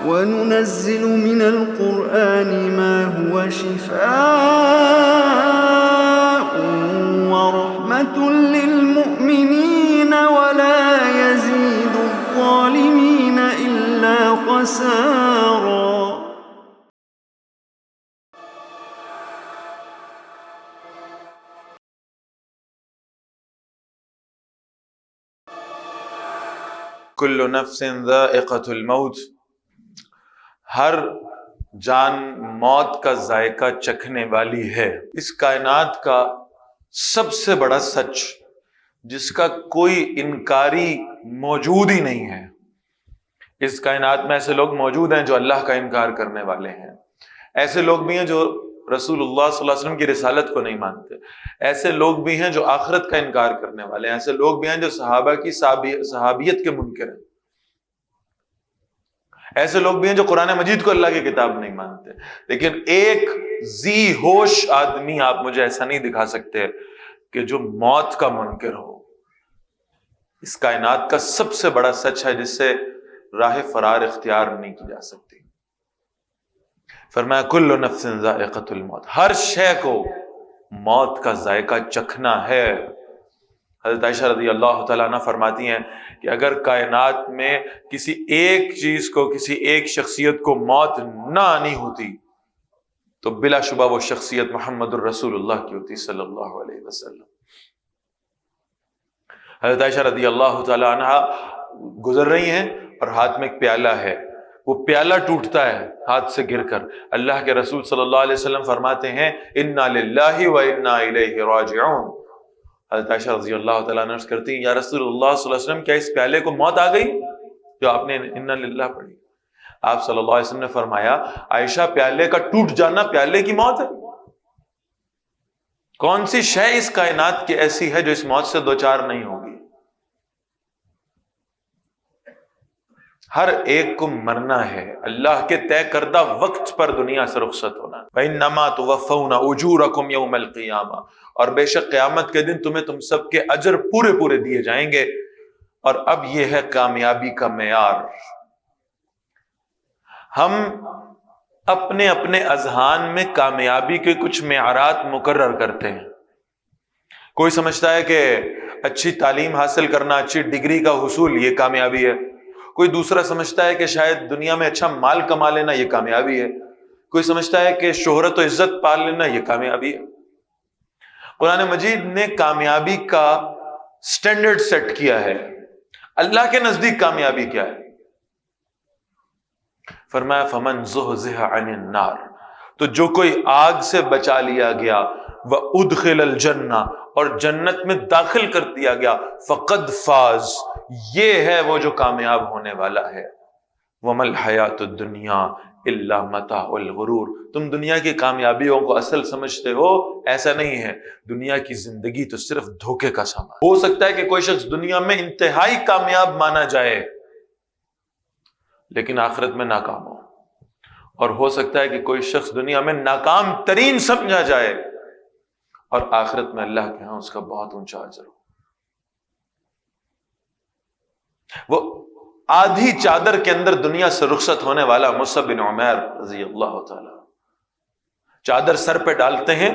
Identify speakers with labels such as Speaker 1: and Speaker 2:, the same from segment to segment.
Speaker 1: وَنُنَزِّلُ مِنَ الْقُرْآنِ مَا هُوَ شِفَاءٌ وَرَحْمَةٌ لِّلْمُؤْمِنِينَ وَلَا يَزِيدُ الظَّالِمِينَ إِلَّا خَسَارًا۔
Speaker 2: کل نفس ذائقۃ الموت، ہر جان موت کا ذائقہ چکھنے والی ہے۔ اس کائنات کا سب سے بڑا سچ جس کا کوئی انکاری موجود ہی نہیں ہے، اس کائنات میں ایسے لوگ موجود ہیں جو اللہ کا انکار کرنے والے ہیں، ایسے لوگ بھی ہیں جو رسول اللہ صلی اللہ علیہ وسلم کی رسالت کو نہیں مانتے، ایسے لوگ بھی ہیں جو آخرت کا انکار کرنے والے ہیں، ایسے لوگ بھی ہیں جو صحابہ کی صحابیت کے منکر ہیں، ایسے لوگ بھی ہیں جو قرآن مجید کو اللہ کی کتاب نہیں مانتے۔ لیکن ایک ذی ہوش آدمی آپ مجھے ایسا نہیں دکھا سکتے کہ جو موت کا منکر ہو۔ اس کائنات کا سب سے بڑا سچ ہے جس سے راہ فرار اختیار نہیں کی جا سکتی۔ فرمایا کل نفس ذائقۃ الموت، ہر شے کو موت کا ذائقہ چکھنا ہے۔ حضرت عائشہ رضی اللہ تعالیٰ عنہ فرماتی ہیں کہ اگر کائنات میں کسی ایک چیز کو، کسی ایک شخصیت کو موت نہ آنی ہوتی تو بلا شبہ وہ شخصیت محمد الرسول اللہ کی ہوتی صلی اللہ علیہ وسلم۔ حضرت عائشہ رضی اللہ تعالیٰ عنہ گزر رہی ہیں اور ہاتھ میں ایک پیالہ ہے، وہ پیالہ ٹوٹتا ہے ہاتھ سے گر کر، اللہ کے رسول صلی اللہ علیہ وسلم فرماتے ہیں انا للہ و انا الیہ راجعون۔ حضرت عائشہ رضی اللہ تعالیٰ عنہ عرض کرتی ہیں یا رسول اللہ صلی اللہ علیہ وسلم کیا اس پیالے کو موت آ گئی جو آپ نے انا للہ پڑھی؟ آپ صلی اللہ علیہ وسلم نے فرمایا عائشہ پیالے کا ٹوٹ جانا پیالے کی موت ہے؟ کون سی شے اس کائنات کی ایسی ہے جو اس موت سے دوچار نہیں ہوگی؟ ہر ایک کو مرنا ہے، اللہ کے طے کردہ وقت پر دنیا سے رخصت ہونا۔ وَإِنَّمَا تُوَفَّوْنَ أُجُورَكُمْ يَوْمَ الْقِيَامَةِ، اور بے شک قیامت کے دن تمہیں تم سب کے اجر پورے پورے دیے جائیں گے۔ اور اب یہ ہے کامیابی کا معیار۔ ہم اپنے اپنے اذہان میں کامیابی کے کچھ معیارات مقرر کرتے ہیں۔ کوئی سمجھتا ہے کہ اچھی تعلیم حاصل کرنا، اچھی ڈگری کا حصول یہ کامیابی ہے، کوئی دوسرا سمجھتا ہے کہ شاید دنیا میں اچھا مال کما لینا یہ کامیابی ہے، کوئی سمجھتا ہے کہ شہرت و عزت پال لینا یہ کامیابی ہے۔ قرآن مجید نے کامیابی کا سٹینڈرڈ سیٹ کیا ہے۔ اللہ کے نزدیک کامیابی کیا ہے؟ فرمایا فمن زحزح عن النار، تو جو کوئی آگ سے بچا لیا گیا، وادخل الجنہ، اور جنت میں داخل کر دیا گیا، فقد فاز، یہ ہے وہ جو کامیاب ہونے والا ہے۔ وما الحیات الدنیا الا متاع الغرور، تم دنیا کی کامیابیوں کو اصل سمجھتے ہو، ایسا نہیں ہے، دنیا کی زندگی تو صرف دھوکے کا سامان۔ ہو سکتا ہے کہ کوئی شخص دنیا میں انتہائی کامیاب مانا جائے لیکن آخرت میں ناکام ہو، اور ہو سکتا ہے کہ کوئی شخص دنیا میں ناکام ترین سمجھا جائے اور آخرت میں اللہ کے ہاں اس کا بہت اونچا اجر ہو۔ وہ آدھی چادر کے اندر دنیا سے رخصت ہونے والا مصعب بن عمیر رضی اللہ تعالی، چادر سر پہ ڈالتے ہیں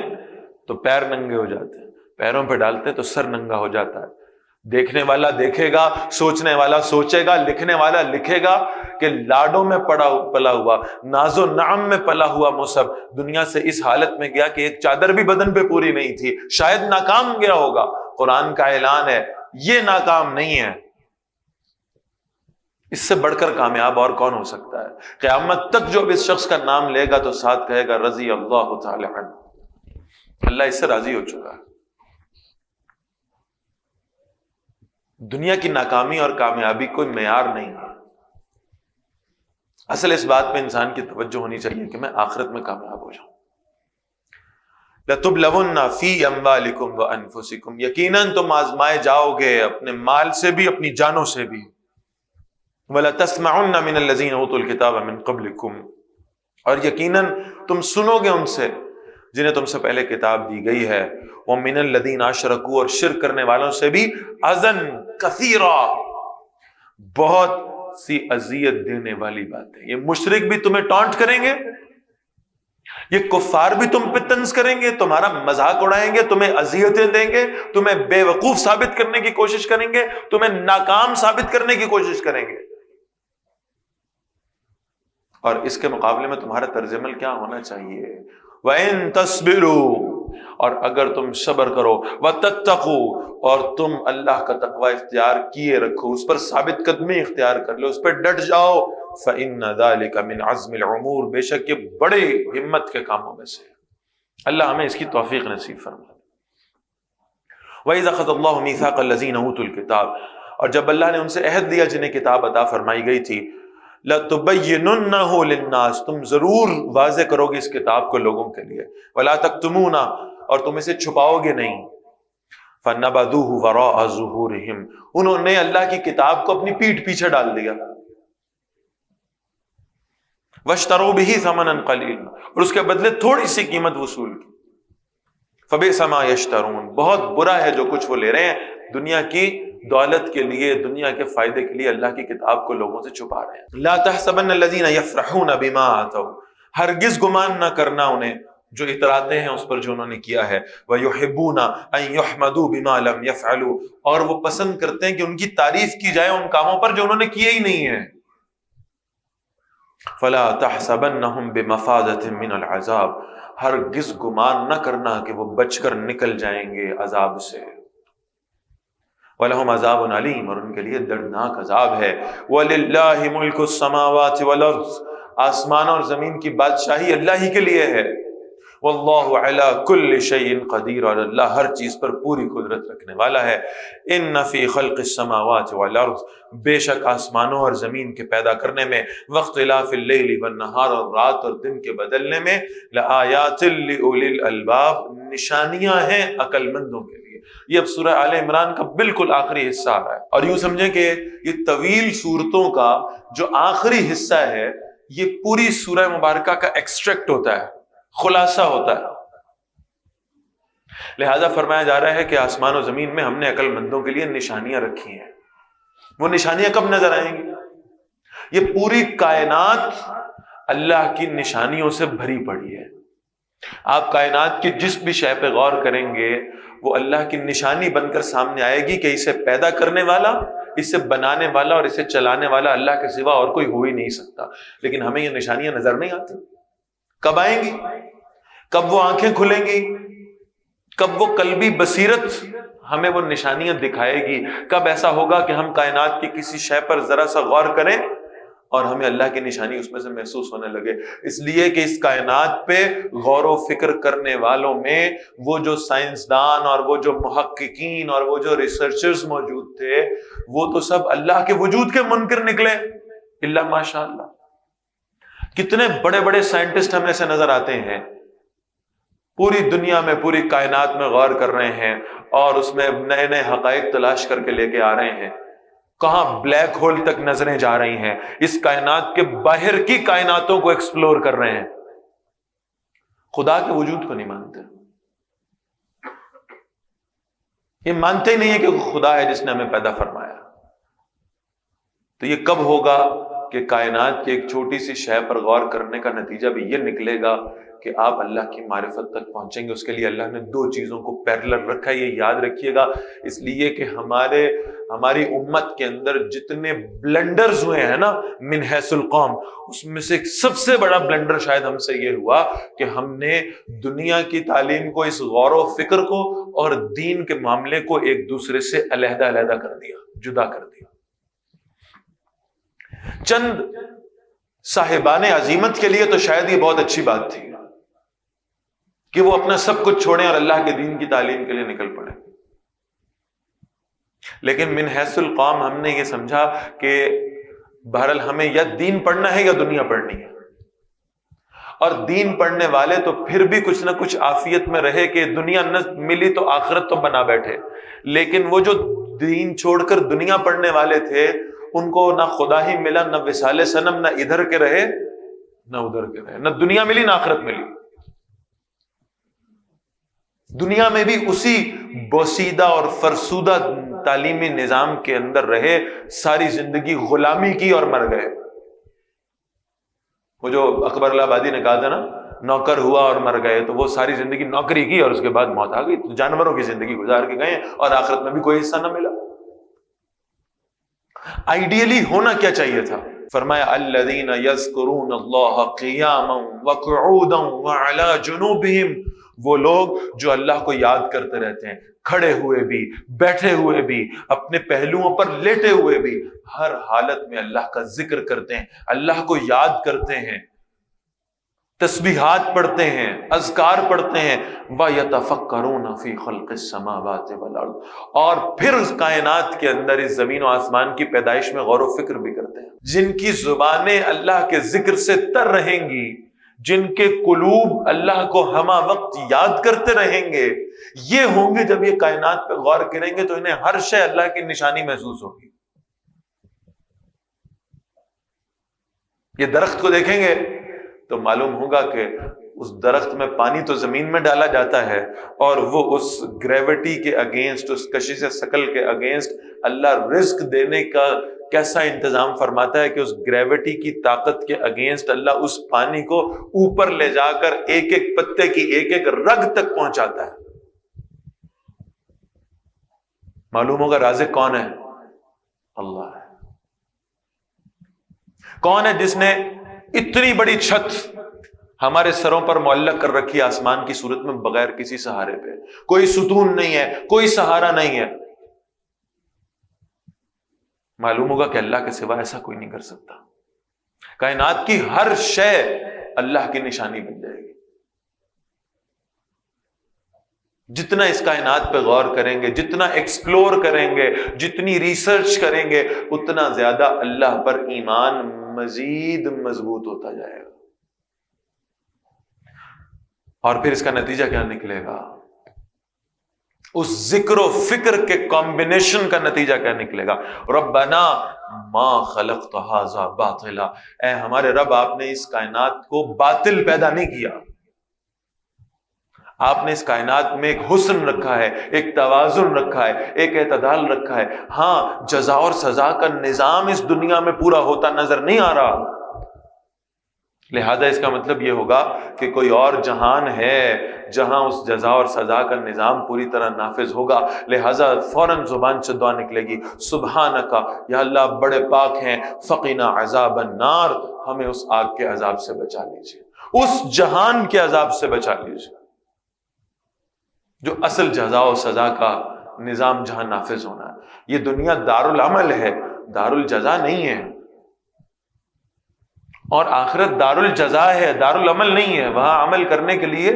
Speaker 2: تو پیر ننگے ہو جاتے ہیں، پیروں پہ ڈالتے ہیں تو سر ننگا ہو جاتا ہے۔ دیکھنے والا دیکھے گا، سوچنے والا سوچے گا، لکھنے والا لکھے گا کہ لاڈوں میں پلا ہوا، ناز و نعم میں پلا ہوا مصعب دنیا سے اس حالت میں گیا کہ ایک چادر بھی بدن پہ پوری نہیں تھی، شاید ناکام گیا ہوگا۔ قرآن کا اعلان ہے یہ ناکام نہیں ہے، اس سے بڑھ کر کامیاب اور کون ہو سکتا ہے؟ قیامت تک جو اس شخص کا نام لے گا تو ساتھ کہے گا رضی اللہ تعالی عنہ، اللہ اس سے راضی ہو چکا ہے۔ دنیا کی ناکامی اور کامیابی کوئی معیار نہیں ہے، اصل اس بات پہ انسان کی توجہ ہونی چاہیے کہ میں آخرت میں کامیاب ہو جاؤں۔ لَتُبْلَوُنَّ فِي أَمْوَالِكُمْ وَأَنفُسِكُمْ، یقیناً تم آزمائے جاؤ گے اپنے مال سے بھی، اپنی جانوں سے بھی۔ وَلَتَسْمَعُنَّ مِنَ الَّذِينَ أُوتُوا الْكِتَابَ مِنْ قَبْلِكُمْ، اور یقیناً تم سنو گے ان سے جنہیں تم سے پہلے کتاب دی گئی ہے۔ وَمِنَ الَّذِينَ أَشْرَكُوا، اور شرک کرنے والوں سے بھی، اذًا کثیرا، بہت سی اذیت دینے والی بات ہے. یہ مشرک بھی تمہیں ٹانٹ کریں گے، یہ کفار بھی تم پہ طنز کریں گے، تمہارا مذاق اڑائیں گے، تمہیں اذیتیں دیں گے، تمہیں بے وقوف ثابت کرنے کی کوشش کریں گے، تمہیں ناکام ثابت کرنے کی کوشش کریں گے. اور اس کے مقابلے میں تمہارا طرز عمل کیا ہونا چاہیے؟ وَإِن تَصْبِرُوا، اور اگر تم صبر کرو، وَتَتَّقُوا، اور تم اللہ کا تقوی اختیار کیے رکھو، اس پر ثابت قدمی اختیار کر لو، اس پر ڈٹ جاؤ، فَإِنَّ ذَلِكَ مِنْ عَزْمِ الْعُمُورِ، بے شک یہ بڑے ہمت کے کاموں میں سے. اللہ ہمیں اس کی توفیق نصیب فرمائے. وَإِذَا أَخَذَ اللَّهُ مِيثَاقَ الَّذِينَ أُوتُوا الْكِتَابَ، اور جب اللہ نے ان سے عہد لیا جنہیں کتاب عطا فرمائی گئی تھی، لَتُبَيِّنُنَّهُ لِلنَّاسِ، تم ضرور واضح کرو گے اس کتاب کو لوگوں کے لیے، وَلَا تَكْتُمُونَ، اور تم اسے چھپاؤ گے نہیں. فَنَبَذُوهُ وَرَاءَ ظُهُورِهِمْ، انہوں نے اللہ کی کتاب کو اپنی پیٹھ پیچھے ڈال دیا. وَاشْتَرَوْا بِهِ ثَمَنًا قَلِيلًا، اور اس کے بدلے تھوڑی سی قیمت وصول کی. فَبِئْسَ مَا يَشْتَرُونَ، بہت برا ہے جو کچھ وہ لے رہے ہیں دنیا کی دولت کے لیے، دنیا کے فائدے کے لیے اللہ کی کتاب کو لوگوں سے چھپا رہے ہیں. لَا تَحْسَبَنَّ الَّذِينَ يَفْرَحُونَ بِمَا آتَوْا، ہرگز گمان نہ کرنا انہیں جو اتراتے ہیں اس پر جو انہوں نے کیا ہے. وَيُحِبُّونَ أَن يُحْمَدُوا بِمَا لَمْ يَفْعَلُوا، اور وہ پسند کرتے ہیں کہ ان کی تعریف کی جائے ان کاموں پر جو انہوں نے کیے ہی نہیں ہیں. فَلَا تَحْسَبَنَّهُمْ بِمَفَازَةٍ مِّنَ الْعَذَابِ، ہرگز گمان نہ کرنا کہ وہ بچ کر نکل جائیں گے عذاب سے. وَلَهُمْ عَذَابٌ عَلِيمٌ، اور ان کے لیے دردناک عذاب ہے. وَلِلَّهِ مُلْكُ السَّمَاوَاتِ وَالْأَرْضِ، آسمان اور زمین کی بادشاہی اللہ ہی کے لیے ہے. وَاللَّهُ عَلَى كُلِّ شَيْءٍ قَدِيرٌ، اور اللہ ہر چیز پر پوری قدرت رکھنے والا ہے. إِنَّ فِي خَلْقِ السَّمَاوَاتِ وَالْأَرْضِ، بے شک آسمانوں اور زمین کے پیدا کرنے میں، واختلاف الليل والنہار، اور رات اور دن کے بدلنے میں، لآیات لأولی الالباب، نشانیاں ہیں عقل مندوں کے لیے. یہ اب سورہ آل عمران کا بالکل آخری حصہ آ رہا ہے، اور یوں سمجھیں کہ یہ طویل سورتوں کا جو آخری حصہ ہے یہ پوری سورہ مبارکہ کا ایکسٹریکٹ ہوتا ہے، خلاصہ ہوتا ہے. لہذا فرمایا جا رہا ہے کہ آسمان و زمین میں ہم نے عقل مندوں کے لیے نشانیاں رکھی ہیں. وہ نشانیاں کب نظر آئیں گی؟ یہ پوری کائنات اللہ کی نشانیوں سے بھری پڑی ہے. آپ کائنات کی جس بھی شے پہ غور کریں گے وہ اللہ کی نشانی بن کر سامنے آئے گی کہ اسے پیدا کرنے والا، اسے بنانے والا اور اسے چلانے والا اللہ کے سوا اور کوئی ہو ہی نہیں سکتا. لیکن ہمیں یہ نشانیاں نظر نہیں آتی. کب آئیں گی؟ کب وہ آنکھیں کھلیں گی؟ کب وہ قلبی بصیرت ہمیں وہ نشانیاں دکھائے گی؟ کب ایسا ہوگا کہ ہم کائنات کی کسی شے پر ذرا سا غور کریں اور ہمیں اللہ کی نشانی اس میں سے محسوس ہونے لگے؟ اس لیے کہ اس کائنات پہ غور و فکر کرنے والوں میں وہ جو سائنسدان اور وہ جو محققین اور وہ جو ریسرچرز موجود تھے وہ تو سب اللہ کے وجود کے منکر نکلے الا ماشاء اللہ. کتنے بڑے بڑے سائنٹسٹ ہمیں سے نظر آتے ہیں، پوری دنیا میں پوری کائنات میں غور کر رہے ہیں اور اس میں نئے نئے حقائق تلاش کر کے لے کے آ رہے ہیں. کہاں بلیک ہول تک نظریں جا رہی ہیں، اس کائنات کے باہر کی کائناتوں کو ایکسپلور کر رہے ہیں. خدا کے وجود کو نہیں مانتے. یہ مانتے ہی نہیں ہے کہ خدا ہے جس نے ہمیں پیدا فرمایا. تو یہ کب ہوگا کہ کائنات کی ایک چھوٹی سی شے پر غور کرنے کا نتیجہ بھی یہ نکلے گا کہ آپ اللہ کی معرفت تک پہنچیں گے. اس کے لیے اللہ نے دو چیزوں کو پیرلل رکھا ہے، یہ یاد رکھیے گا. اس لیے کہ ہماری امت کے اندر جتنے بلنڈرز ہوئے ہیں نا من حیث القوم، اس میں سے سب سے بڑا بلنڈر شاید ہم سے یہ ہوا کہ ہم نے دنیا کی تعلیم کو، اس غور و فکر کو اور دین کے معاملے کو ایک دوسرے سے علیحدہ علیحدہ کر دیا، جدا کر دیا. چند صاحبان عزیمت کے لیے تو شاید یہ بہت اچھی بات تھی کہ وہ اپنا سب کچھ چھوڑیں اور اللہ کے دین کی تعلیم کے لیے نکل پڑیں. لیکن من حیث القوم ہم نے یہ سمجھا کہ بہرحال ہمیں یا دین پڑھنا ہے یا دنیا پڑھنی ہے. اور دین پڑھنے والے تو پھر بھی کچھ نہ کچھ عافیت میں رہے کہ دنیا نہ ملی تو آخرت تو بنا بیٹھے. لیکن وہ جو دین چھوڑ کر دنیا پڑھنے والے تھے ان کو نہ خدا ہی ملا، نہ وصال صنم، نہ ادھر کے رہے نہ ادھر کے رہے، نہ دنیا ملی نہ آخرت ملی. دنیا میں بھی اسی بوسیدہ اور فرسودہ تعلیمی نظام کے اندر رہے، ساری زندگی غلامی کی اور مر گئے۔ وہ جو اکبر اللہ آبادی نے کہا تھا نا، نوکر ہوا اور مر گئے، تو وہ ساری زندگی نوکری کی اور اس کے بعد موت آ گئی، تو جانوروں کی زندگی گزار کے گئے اور آخرت میں بھی کوئی حصہ نہ ملا۔ آئیڈیلی ہونا کیا چاہیے تھا؟ فرمایا الذین یذکرون اللہ قیاما وقعودا وعلی جنوبہم، وہ لوگ جو اللہ کو یاد کرتے رہتے ہیں، کھڑے ہوئے بھی، بیٹھے ہوئے بھی، اپنے پہلوؤں پر لیٹے ہوئے بھی، ہر حالت میں اللہ کا ذکر کرتے ہیں، اللہ کو یاد کرتے ہیں، تسبیحات پڑھتے ہیں، اذکار پڑھتے ہیں، وَيَتَفَكَّرُونَ فِي خَلْقِ السَّمَاوَاتِ وَالْأَرْضِ، اور پھر اس کائنات کے اندر اس زمین و آسمان کی پیدائش میں غور و فکر بھی کرتے ہیں۔ جن کی زبانیں اللہ کے ذکر سے تر رہیں گی، جن کے قلوب اللہ کو ہمہ وقت یاد کرتے رہیں گے، یہ ہوں گے جب یہ کائنات پہ غور کریں گے تو انہیں ہر شے اللہ کی نشانی محسوس ہوگی۔ یہ درخت کو دیکھیں گے تو معلوم ہوگا کہ اس درخت میں پانی تو زمین میں ڈالا جاتا ہے اور وہ اس گریوٹی کے اگینسٹ، اس کشش ثقل کے اگینسٹ اللہ رزق دینے کا کیسا انتظام فرماتا ہے کہ اس گریوٹی کی طاقت کے اگینسٹ اللہ اس پانی کو اوپر لے جا کر ایک ایک پتے کی ایک ایک رگ تک پہنچاتا ہے۔ معلوم ہوگا رازق کون ہے؟ اللہ ہے۔ کون ہے جس نے اتنی بڑی چھت ہمارے سروں پر معلق کر رکھی آسمان کی صورت میں بغیر کسی سہارے پہ؟ کوئی ستون نہیں ہے، کوئی سہارا نہیں ہے۔ معلوم ہوگا کہ اللہ کے سوا ایسا کوئی نہیں کر سکتا۔ کائنات کی ہر شے اللہ کی نشانی بن جائے گی۔ جتنا اس کائنات پہ غور کریں گے، جتنا ایکسپلور کریں گے، جتنی ریسرچ کریں گے، اتنا زیادہ اللہ پر ایمان مزید مضبوط ہوتا جائے گا۔ اور پھر اس کا نتیجہ کیا نکلے گا؟ اس ذکر و فکر کے کمبینیشن کا نتیجہ کیا نکلے گا؟ ربنا ما خلقت ھذا باطلا، اے ہمارے رب، آپ نے اس کائنات کو باطل پیدا نہیں کیا، آپ نے اس کائنات میں ایک حسن رکھا ہے، ایک توازن رکھا ہے، ایک اعتدال رکھا ہے۔ ہاں، جزا اور سزا کا نظام اس دنیا میں پورا ہوتا نظر نہیں آ رہا، لہذا اس کا مطلب یہ ہوگا کہ کوئی اور جہان ہے جہاں اس جزا اور سزا کا نظام پوری طرح نافذ ہوگا۔ لہذا فوراً زبان سے دعا نکلے گی، سبحانک، یا اللہ آپ بڑے پاک ہیں، فقنا عذاب النار، ہمیں اس آگ کے عذاب سے بچا لیجیے، اس جہان کے عذاب سے بچا لیجیے، جو اصل جزا و سزا کا نظام جہاں نافذ ہونا ہے۔ یہ دنیا دارالعمل ہے، دارالجزا نہیں ہے، اور آخرت دارالجزا ہے، دارالعمل نہیں ہے۔ وہاں عمل کرنے کے لیے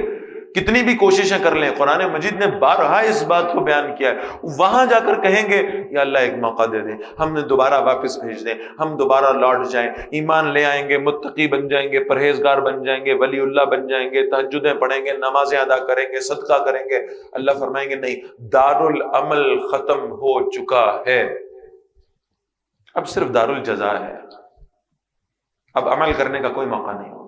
Speaker 2: کتنی بھی کوششیں کر لیں، قرآن مجید نے بارہا اس بات کو بیان کیا ہے، وہاں جا کر کہیں گے یا اللہ ایک موقع دے دیں، ہم نے دوبارہ واپس بھیج دیں، ہم دوبارہ لوٹ جائیں، ایمان لے آئیں گے، متقی بن جائیں گے، پرہیزگار بن جائیں گے، ولی اللہ بن جائیں گے، تہجدیں پڑھیں گے، نمازیں ادا کریں گے، صدقہ کریں گے۔ اللہ فرمائیں گے نہیں، دارالعمل ختم ہو چکا ہے، اب صرف دارالجزا ہے، اب عمل کرنے کا کوئی موقع نہیں ہوگا۔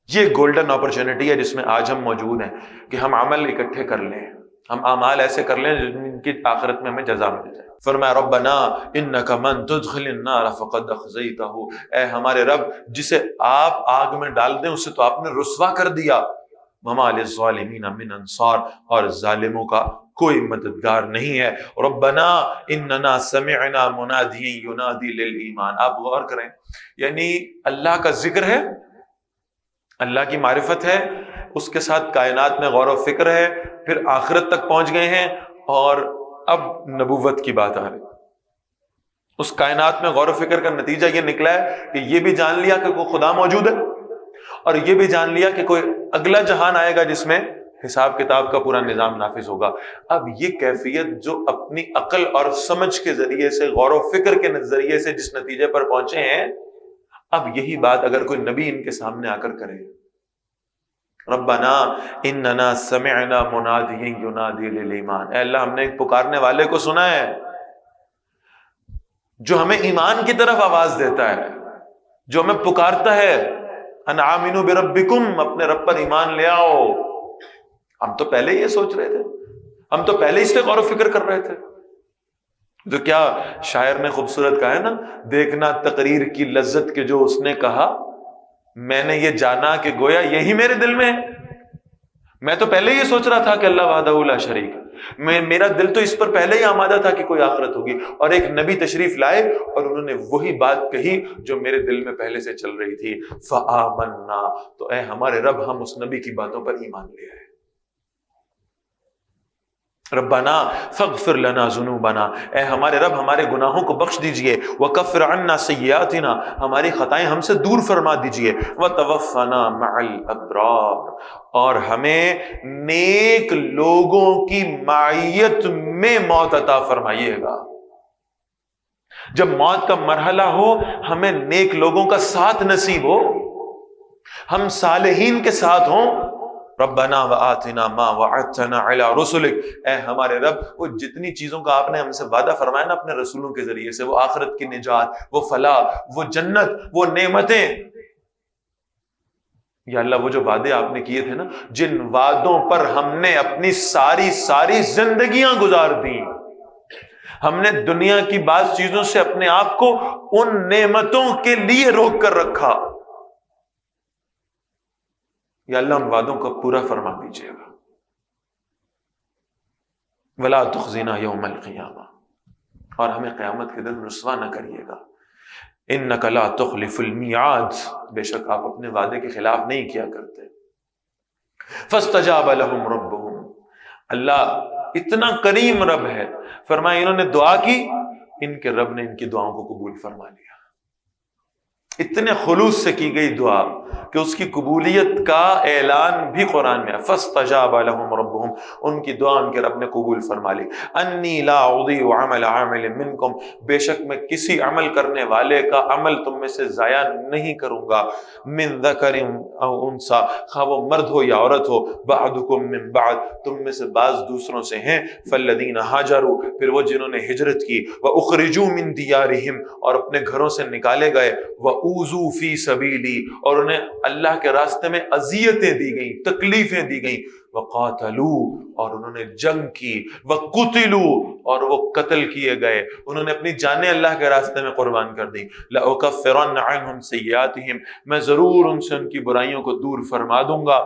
Speaker 2: یہ گولڈن اپرچونٹی ہے جس میں آج ہم موجود ہیں کہ ہم عمل اکٹھے کر لیں، ہم اعمال ایسے کر لیں جن کی آخرت میں ہمیں جزا مل جائے۔ فرمایا ربنا انک من تدخل النار فقد اخزیتہ، اے ہمارے رب، جسے آپ آگ میں ڈال دیں اسے تو آپ نے رسوا کر دیا، وما للظالمین من انصار، اور ظالموں کا کوئی مددگار نہیں ہے۔ ربنا اننا سمعنا منادیا ینادی للایمان، آپ غور کریں، یعنی اللہ کا ذکر ہے، اللہ کی معرفت ہے، اس کے ساتھ کائنات میں غور و فکر ہے، پھر آخرت تک پہنچ گئے ہیں، اور اب نبوت کی بات آ رہی۔ اس کائنات میں غور و فکر کا نتیجہ یہ نکلا ہے کہ یہ بھی جان لیا کہ کوئی خدا موجود ہے، اور یہ بھی جان لیا کہ کوئی اگلا جہان آئے گا جس میں حساب کتاب کا پورا نظام نافذ ہوگا۔ اب یہ کیفیت جو اپنی عقل اور سمجھ کے ذریعے سے، غور و فکر کے ذریعے سے جس نتیجے پر پہنچے ہیں، اب یہی بات اگر کوئی نبی ان کے سامنے آ کر کرے، ربنا اننا سمعنا منادیا ینادی للایمان، اے اللہ ہم نے ایک پکارنے والے کو سنا ہے جو ہمیں ایمان کی طرف آواز دیتا ہے، جو ہمیں پکارتا ہے ان آمنوا بربکم، اپنے رب پر ایمان لے آؤ۔ ہم تو پہلے یہ سوچ رہے تھے ہم تو پہلے اس پہ غور و فکر کر رہے تھے. تو کیا شاعر نے خوبصورت کہا ہے نا، دیکھنا تقریر کی لذت کے جو اس نے کہا، میں نے یہ جانا کہ گویا یہی میرے دل میں ہے. میں تو پہلے یہ سوچ رہا تھا کہ اللہ وحدہ لا شریک، میرا دل تو اس پر پہلے ہی آمادہ تھا کہ کوئی آخرت ہوگی، اور ایک نبی تشریف لائے اور انہوں نے وہی بات کہی جو میرے دل میں پہلے سے چل رہی تھی. فآمنا، تو اے ہمارے رب ہم اس نبی کی باتوں پر ایمان لے آئے. ربنا فاغفر لنا ذنوبنا، اے ہمارے رب ہمارے گناہوں کو بخش دیجئے. وکفر عنا سیئاتنا، ہماری خطائیں ہم سے دور فرما دیجئے. وتوفنا مع الابرار، اور ہمیں نیک لوگوں کی معیت میں موت عطا فرمائیے گا. جب موت کا مرحلہ ہو ہمیں نیک لوگوں کا ساتھ نصیب ہو، ہم صالحین کے ساتھ ہوں. ربنا وآتنا ما وعدتنا علی رسلک، اے ہمارے رب وہ جتنی چیزوں کا آپ نے ہم سے وعدہ فرمایا نا اپنے رسولوں کے ذریعے سے، وہ آخرت کی نجات، وہ فلاح، وہ جنت، وہ نعمتیں، یا اللہ وہ جو وعدے آپ نے کیے تھے نا، جن وعدوں پر ہم نے اپنی ساری زندگیاں گزار دیں، ہم نے دنیا کی بعض چیزوں سے اپنے آپ کو ان نعمتوں کے لیے روک کر رکھا، یا اللہ ان وعدوں کو پورا فرما دیجیے گا. ولا تخزنا یوم القیامہ، اور ہمیں قیامت کے دن رسوا نہ کریے گا. انک لا تخلف المیعاد، بے شک آپ اپنے وعدے کے خلاف نہیں کیا کرتے. فاستجاب لهم ربهم، اللہ اتنا کریم رب ہے، فرمایا انہوں نے دعا کی، ان کے رب نے ان کی دعاؤں کو قبول فرما لیا. اتنے خلوص سے کی گئی دعا کہ اس کی قبولیت کا اعلان بھی قرآن میں ہے. فاستجاب لهم ربهم، ان کی دعا ان کے رب نے قبول فرما لی. انی لا اضیع عمل عامل منکم، بے شک میں کسی عمل کرنے والے کا عمل تم میں سے ضائع نہیں کروں گا. من ذکر او انثی، خواہ وہ مرد ہو یا عورت ہو. بعضکم من بعض، تم میں سے بعض دوسروں سے ہیں. فالذین ہاجروا، پھر وہ جنہوں نے ہجرت کی. واخرجوا من دیارہم، اور اپنے گھروں سے نکالے گئے. وَأُوذُوا فِي سَبِيلِي، اور انہیں اللہ کے راستے میں اذیتیں دی گئیں، تکلیفیں دی گئیں. وَقَاتَلُوا، اور انہوں نے جنگ کی. وَقُتِلُوا، اور وہ قتل کیے گئے، انہوں نے اپنی جانیں اللہ کے راستے میں قربان کر دی. لَأُكَفِّرَنَّ عَنْهُمْ سَيِّئَاتِهِمْ، میں ضرور ان سے ان کی برائیوں کو دور فرما دوں گا.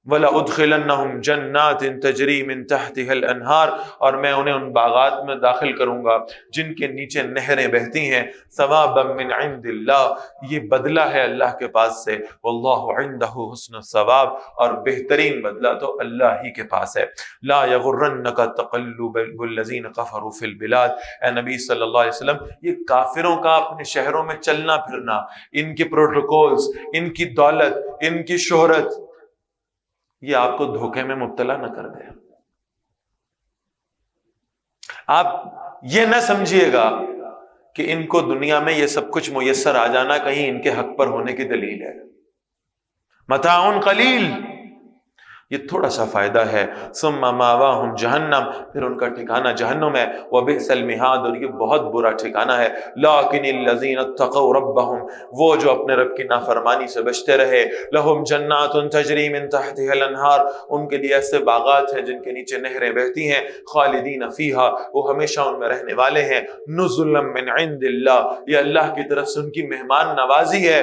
Speaker 2: وَلَأُدْخِلَنَّهُمْ جَنَّاتٍ تَجْرِي مِنْ تَحْتِهَا الْأَنْهَارُ، اور میں انہیں ان باغات میں داخل کروں گا جن کے نیچے نہریں بہتی ہیں. ثوابا من عند اللہ، یہ بدلہ ہے اللہ کے پاس سے. واللہ عنده حسن الثواب، اور بہترین بدلہ تو اللہ ہی کے پاس ہے. لا يغرنك تقلب الذين كفروا في البلاد، اے نبی صلی اللہ علیہ وسلم یہ کافروں کا اپنے شہروں میں چلنا پھرنا، ان کے پروٹوکولز، ان کی دولت، ان کی شہرت، یہ آپ کو دھوکے میں مبتلا نہ کر دے. آپ یہ نہ سمجھیے گا کہ ان کو دنیا میں یہ سب کچھ میسر آ جانا کہیں ان کے حق پر ہونے کی دلیل ہے. متاع قلیل، یہ تھوڑا سا فائدہ ہے. ثم ماواہم جہنم، پھر ان کا ٹھکانہ جہنم ہے. وبئس المہاد، اور یہ بہت برا ٹھکانہ ہے. لیکن الذین اتقوا ربہم، وہ جو اپنے رب کی نافرمانی سے بچتے رہے. لہم جنات تجری من تحتها الانہار، ان کے لیے ایسے باغات ہیں جن کے نیچے نہریں بہتی ہیں. خالدین فیہا، وہ ہمیشہ ان میں رہنے والے ہیں. نزلا من عند اللہ، یہ اللہ کی طرف سے ان کی مہمان نوازی ہے.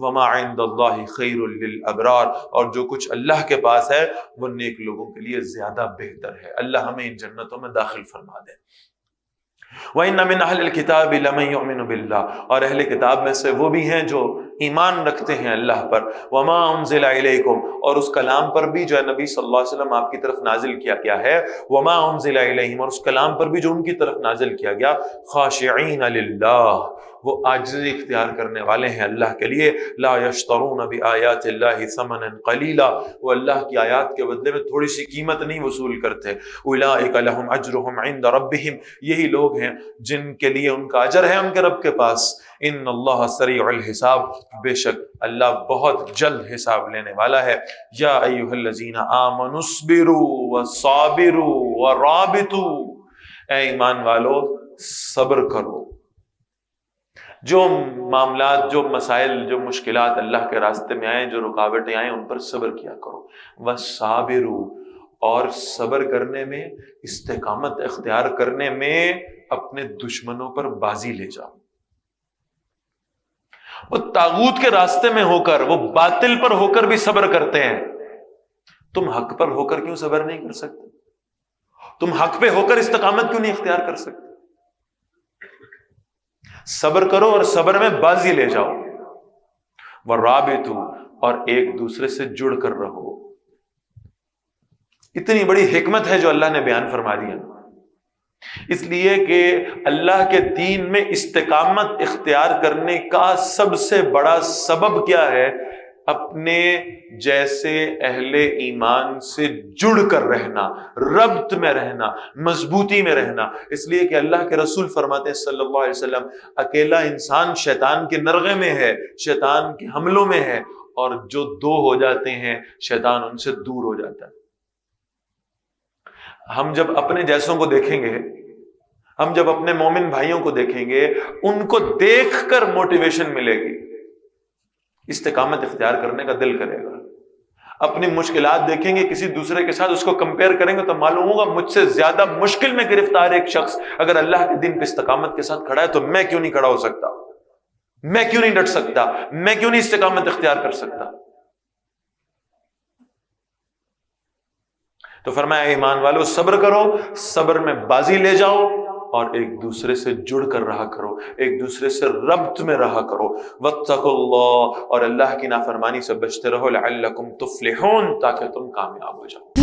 Speaker 2: وما عند اللہ خیر للابرار، اور جو کچھ اللہ کے پاس ہے وہ نیک لوگوں کے لیے زیادہ بہتر ہے. اللہ ہمیں ان جنتوں میں داخل فرما دے. وَإِنَّ مِنْ أَهْلِ الْكِتَابِ لَمَنْ يُؤْمِنُ بِاللَّهِ، اور اہل کتاب میں سے وہ بھی ہیں جو ایمان رکھتے ہیں اللہ پر. وَمَا أُنزِلَ إِلَيْكُمْ، اور اس کلام پر بھی جو نبی صلی اللہ علیہ وسلم آپ کی طرف نازل کیا گیا ہے. وَمَا أُنزِلَ إِلَيْهِمْ، اور اس کلام پر بھی جو ان کی طرف نازل کیا گیا. خاشعین للہ، وہ عاجزی اختیار کرنے والے ہیں اللہ کے لیے. لا یشترون بآیات اللہ ثمنا قلیلا، وہ اللہ کی آیات کے بدلے میں تھوڑی سی قیمت نہیں وصول کرتے. اولئک لہم اجرہم عند ربہم، یہی لوگ ہیں جن کے لیے ان کا اجر ہے ان کے رب کے پاس. ان اللہ سریع الحساب، بے شک اللہ بہت جلد حساب لینے والا ہے. یا ایھا الذین آمنوا اصبروا وصابروا ورابطوا، اے ایمان والو صبر کرو. جو معاملات، جو مسائل، جو مشکلات اللہ کے راستے میں آئیں، جو رکاوٹیں آئیں، ان پر صبر کیا کرو. وصابروا، اور صبر کرنے میں، استقامت اختیار کرنے میں اپنے دشمنوں پر بازی لے جاؤ۔ وہ طاغوت کے راستے میں ہو کر، وہ باطل پر ہو کر بھی صبر کرتے ہیں، تم حق پر ہو کر کیوں صبر نہیں کر سکتے؟ تم حق پہ ہو کر استقامت کیوں نہیں اختیار کر سکتے؟ صبر کرو اور صبر میں بازی لے جاؤ۔ وَرَابِطُوا، اور ایک دوسرے سے جڑ کر رہو۔ اتنی بڑی حکمت ہے جو اللہ نے بیان فرما دیا، اس لیے کہ اللہ کے دین میں استقامت اختیار کرنے کا سب سے بڑا سبب کیا ہے؟ اپنے جیسے اہل ایمان سے جڑ کر رہنا، ربط میں رہنا، مضبوطی میں رہنا۔ اس لیے کہ اللہ کے رسول فرماتے ہیں صلی اللہ علیہ وسلم، اکیلا انسان شیطان کے نرغے میں ہے، شیطان کے حملوں میں ہے، اور جو دو ہو جاتے ہیں شیطان ان سے دور ہو جاتا ہے۔ ہم جب اپنے جیسوں کو دیکھیں گے، ہم جب اپنے مومن بھائیوں کو دیکھیں گے، ان کو دیکھ کر موٹیویشن ملے گی، استقامت اختیار کرنے کا دل کرے گا۔ اپنی مشکلات دیکھیں گے کسی دوسرے کے ساتھ، اس کو کمپیئر کریں گے تو معلوم ہوگا مجھ سے زیادہ مشکل میں گرفتار ایک شخص اگر اللہ کے دین پہ استقامت کے ساتھ کھڑا ہے تو میں کیوں نہیں کھڑا ہو سکتا؟ میں کیوں نہیں ڈٹ سکتا؟ میں کیوں نہیں استقامت اختیار کر سکتا؟ تو فرمایا ایمان والو صبر کرو، صبر میں بازی لے جاؤ، اور ایک دوسرے سے جڑ کر رہا کرو، ایک دوسرے سے ربط میں رہا کرو۔ واتقوا اللہ، اور اللہ کی نافرمانی سے بچتے رہو، لعلکم تفلحون، تاکہ تم کامیاب ہو جاؤ۔